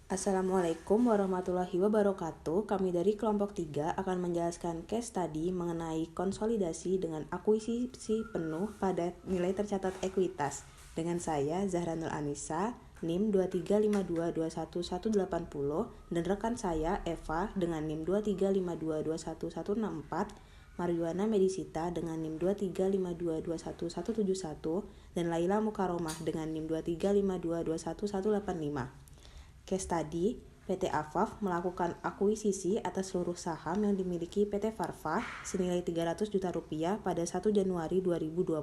Assalamualaikum warahmatullahi wabarakatuh. Kami dari kelompok 3 akan menjelaskan case study mengenai konsolidasi dengan akuisisi penuh pada nilai tercatat ekuitas. Dengan saya, Zahranul Anissa, NIM 2352211180, dan rekan saya, Eva, dengan NIM 2352211164, Mariwana Medisita dengan NIM 2352211171, dan Laila Mukaromah dengan NIM 2352211185. Case study, PT Afaf melakukan akuisisi atas seluruh saham yang dimiliki PT Farfa senilai Rp300 juta pada 1 Januari 2020.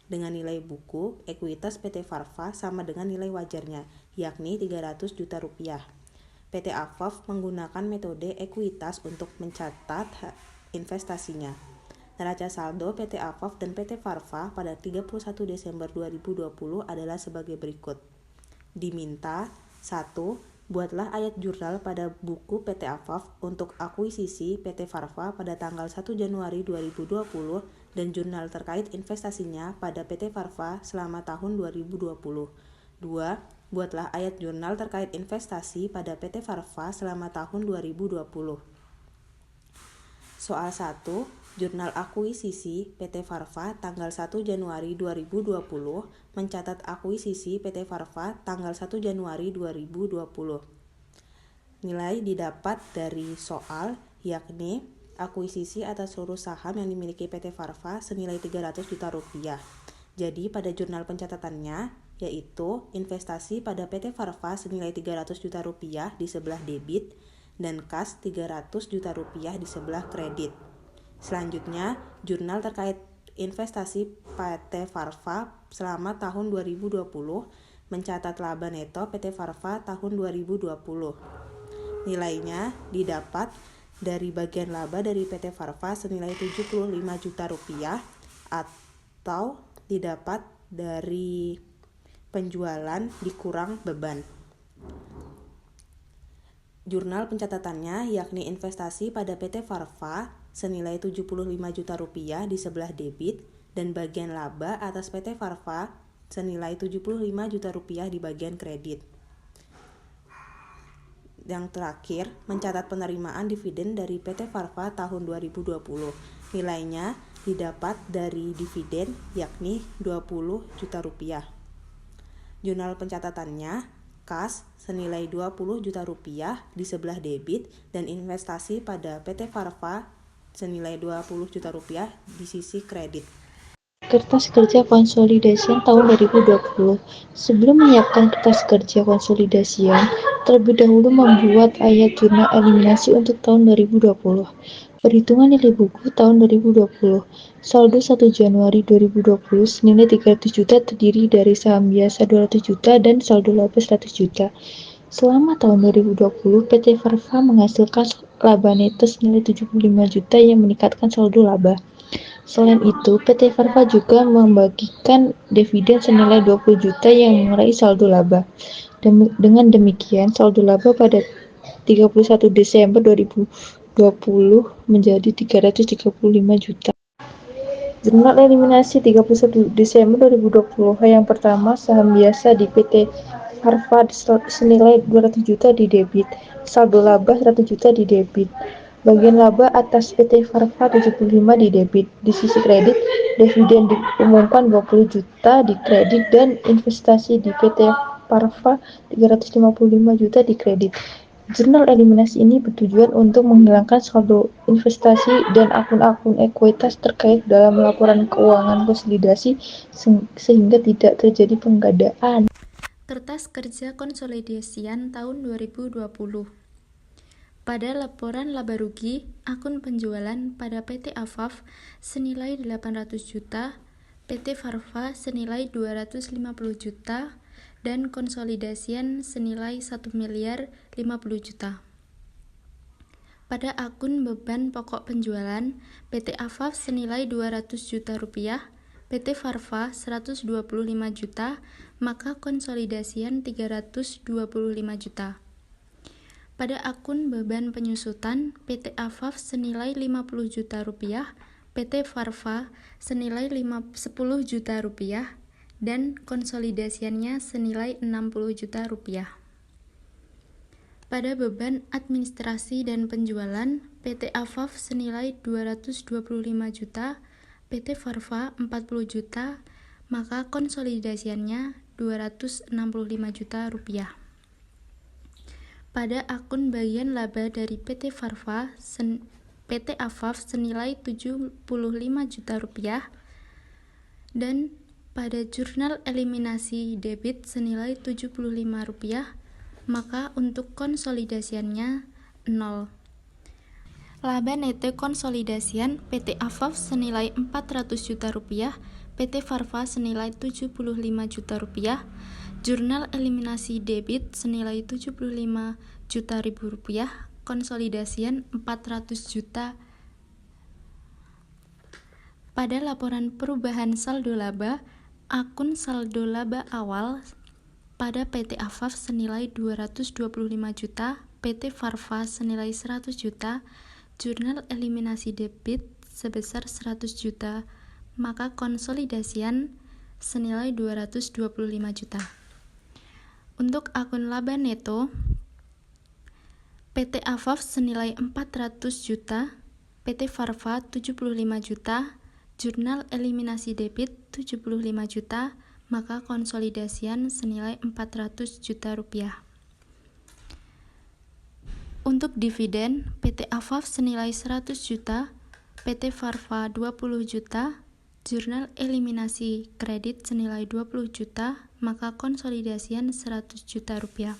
Dengan nilai buku, ekuitas PT Farfa sama dengan nilai wajarnya, yakni Rp300 juta. PT Afaf menggunakan metode ekuitas untuk mencatat investasinya. Neraca saldo PT Afaf dan PT Farfa pada 31 Desember 2020 adalah sebagai berikut. Diminta 1. Buatlah ayat jurnal pada buku PT Afaf untuk akuisisi PT Farfa pada tanggal 1 Januari 2020 dan jurnal terkait investasinya pada PT Farfa selama tahun 2020. 2. Buatlah ayat jurnal terkait investasi pada PT Farfa selama tahun 2020. Soal 1. Jurnal akuisisi PT Farfa tanggal 1 Januari 2020 mencatat akuisisi PT Farfa tanggal 1 Januari 2020. Nilai didapat dari soal, yakni akuisisi atas seluruh saham yang dimiliki PT Farfa senilai Rp300 juta. Jadi pada jurnal pencatatannya, yaitu investasi pada PT Farfa senilai Rp300 juta di sebelah debit dan kas Rp300 juta di sebelah kredit. Selanjutnya, jurnal terkait investasi PT Farfa selama tahun 2020 mencatat laba neto PT Farfa tahun 2020. Nilainya didapat dari bagian laba dari PT Farfa senilai Rp75 juta atau didapat dari penjualan dikurang beban. Jurnal pencatatannya yakni investasi pada PT Farfa senilai Rp75 juta di sebelah debit dan bagian laba atas PT Farfa senilai Rp75 juta di bagian kredit. Yang terakhir, mencatat penerimaan dividen dari PT Farfa tahun 2020. Nilainya didapat dari dividen yakni Rp20 juta. Jurnal pencatatannya kas senilai Rp20 juta di sebelah debit dan investasi pada PT Farfa senilai Rp20 juta di sisi kredit. Kertas kerja konsolidasian tahun 2020. Sebelum menyiapkan kertas kerja konsolidasian, terlebih dahulu membuat ayat jurnal eliminasi untuk tahun 2020. Perhitungan nilai buku tahun 2020. Saldo 1 Januari 2020 senilai Rp300 juta terdiri dari saham biasa Rp200 juta dan saldo laba Rp100 juta. Selama tahun 2020, PT Farfa menghasilkan laba neto senilai Rp75 juta yang meningkatkan saldo laba. Selain itu, PT Farfa juga membagikan dividen senilai Rp20 juta yang meraih saldo laba. Dengan demikian, saldo laba pada 31 Desember 2020 menjadi Rp335 juta. Jurnal eliminasi 31 Desember 2020. Yang pertama, saham biasa di PT Farfa senilai Rp200 juta di debit. Saldo laba Rp100 juta di debit. Bagian laba atas PT Farfa 75 di debit. Di sisi kredit, dividen diumumkan Rp20 juta di kredit dan investasi di PT Farfa Rp355 juta di kredit. Jurnal eliminasi ini bertujuan untuk menghilangkan saldo investasi dan akun-akun ekuitas terkait dalam laporan keuangan konsolidasi sehingga tidak terjadi penggadaan. Kertas kerja konsolidasian tahun 2020. Pada laporan laba rugi, akun penjualan pada PT Afaf senilai Rp800 juta, PT Farfa senilai Rp250 juta, dan konsolidasian senilai Rp1.050 juta. Pada akun beban pokok penjualan, PT Afaf senilai Rp200 juta, PT Farfa Rp125 juta, maka konsolidasian Rp325 juta. Pada akun beban penyusutan, PT Afaf senilai Rp50 juta, PT Farfa senilai Rp10 juta, dan konsolidasiannya senilai Rp60 juta. Pada beban administrasi dan penjualan, PT Afaf senilai 225 juta, PT Farfa 40 juta, maka konsolidasiannya 265 juta rupiah. Pada akun bagian laba dari PT Farfa, PT Afaf senilai 75 juta rupiah, dan pada jurnal eliminasi debit senilai 75 rupiah, maka untuk konsolidasiannya 0. Laba neto konsolidasian PT Afaf senilai 400 juta rupiah, PT Farfa senilai 75 juta rupiah, jurnal eliminasi debit senilai 75 juta rupiah, konsolidasian 400 juta. Pada laporan perubahan saldo laba, akun saldo laba awal pada PT Afaf senilai 225 juta, PT Farfa senilai 100 juta, jurnal eliminasi debit sebesar 100 juta, maka konsolidasian senilai 225 juta. Untuk akun laba neto, PT Afaf senilai 400 juta, PT Farfa 75 juta, jurnal eliminasi debit 75 juta, maka konsolidasian senilai 400 juta rupiah. Untuk dividen, PT Afaf senilai 100 juta, PT Farfa 20 juta, jurnal eliminasi kredit senilai 20 juta, maka konsolidasian 100 juta rupiah.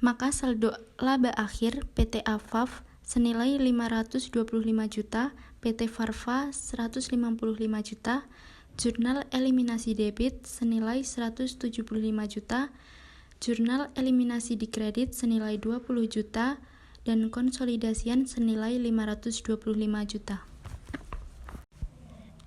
Maka saldo laba akhir PT Afaf senilai 525 juta, PT Farfa 155 juta, jurnal eliminasi debit senilai 175 juta, jurnal eliminasi di kredit senilai 20 juta, dan konsolidasian senilai 525 juta.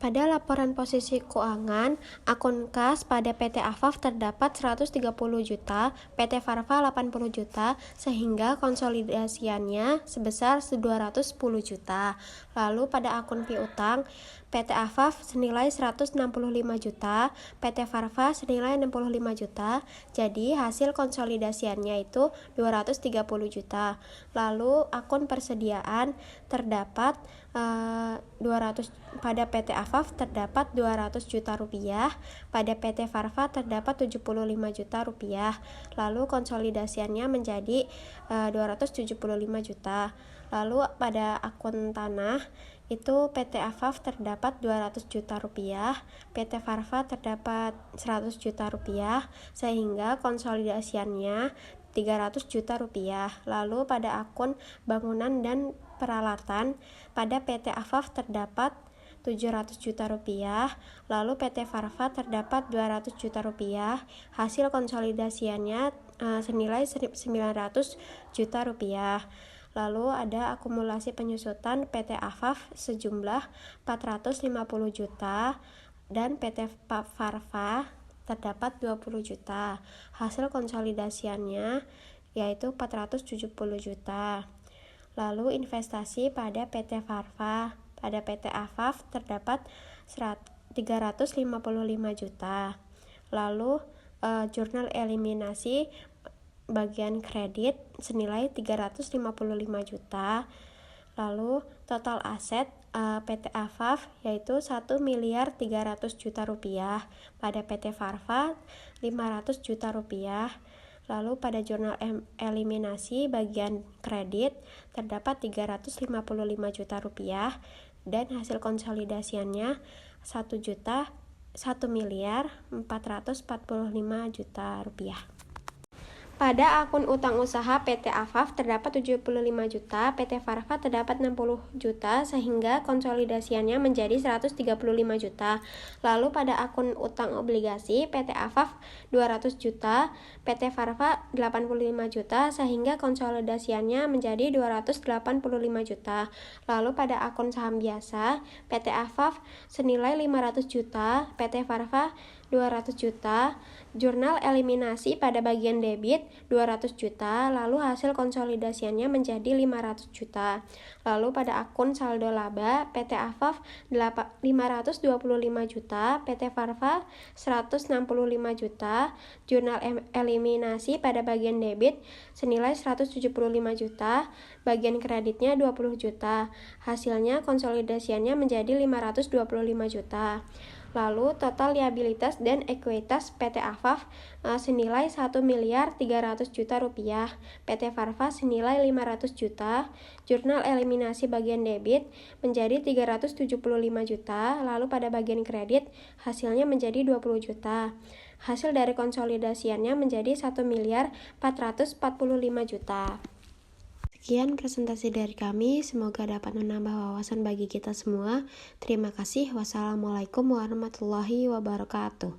Pada laporan posisi keuangan, akun kas pada PT Afaf terdapat 130 juta, PT Farfa 80 juta, sehingga konsolidasiannya sebesar 210 juta. Lalu pada akun piutang, PT Afaf senilai 165 juta, PT Farfa senilai 65 juta, jadi hasil konsolidasiannya itu 230 juta. Lalu akun persediaan terdapat 200 pada PT Afaf terdapat 200 juta rupiah, pada PT Farfa terdapat 75 juta rupiah. Lalu konsolidasiannya menjadi 275 juta. Lalu pada akun tanah itu PT Afaf terdapat 200 juta rupiah, PT Farfa terdapat 100 juta rupiah, sehingga konsolidasiannya 300 juta rupiah. Lalu pada akun bangunan dan peralatan, pada PT Afaf terdapat 700 juta rupiah, lalu PT Farfa terdapat 200 juta rupiah, hasil konsolidasiannya senilai 900 juta rupiah. Lalu ada akumulasi penyusutan PT Afaf sejumlah 450 juta dan PT Farfa terdapat 20 juta. Hasil konsolidasiannya yaitu 470 juta. Lalu investasi pada PT Farfa, pada PT Afaf terdapat 355 juta. Lalu jurnal eliminasi bagian kredit senilai 355 juta. Lalu total aset PT Afaf yaitu 1 miliar 300 juta rupiah, pada PT Farfa 500 juta rupiah. Lalu pada jurnal eliminasi bagian kredit terdapat 355 juta rupiah dan hasil konsolidasiannya 1 miliar 445 juta rupiah. Pada akun utang usaha PT Afaf terdapat 75 juta, PT Farfa terdapat 60 juta, sehingga konsolidasiannya menjadi 135 juta. Lalu pada akun utang obligasi PT Afaf 200 juta, PT Farfa 85 juta, sehingga konsolidasiannya menjadi 285 juta. Lalu pada akun saham biasa PT Afaf senilai 500 juta, PT Farfa 200 juta, jurnal eliminasi pada bagian debit 200 juta, lalu hasil konsolidasiannya menjadi 500 juta. Lalu pada akun saldo laba, PT Afaf 525 juta, PT Farfa 165 juta, jurnal eliminasi pada bagian debit senilai 175 juta, bagian kreditnya 20 juta. Hasilnya konsolidasiannya menjadi 525 juta. Lalu total liabilitas dan ekuitas PT Afaf senilai 1 miliar 300 juta rupiah, PT Farfa senilai 500 juta, jurnal eliminasi bagian debit menjadi 375 juta, lalu pada bagian kredit hasilnya menjadi 20 juta. Hasil dari konsolidasiannya menjadi 1 miliar 445 juta. Sekian presentasi dari kami, semoga dapat menambah wawasan bagi kita semua. Terima kasih. Wassalamualaikum warahmatullahi wabarakatuh.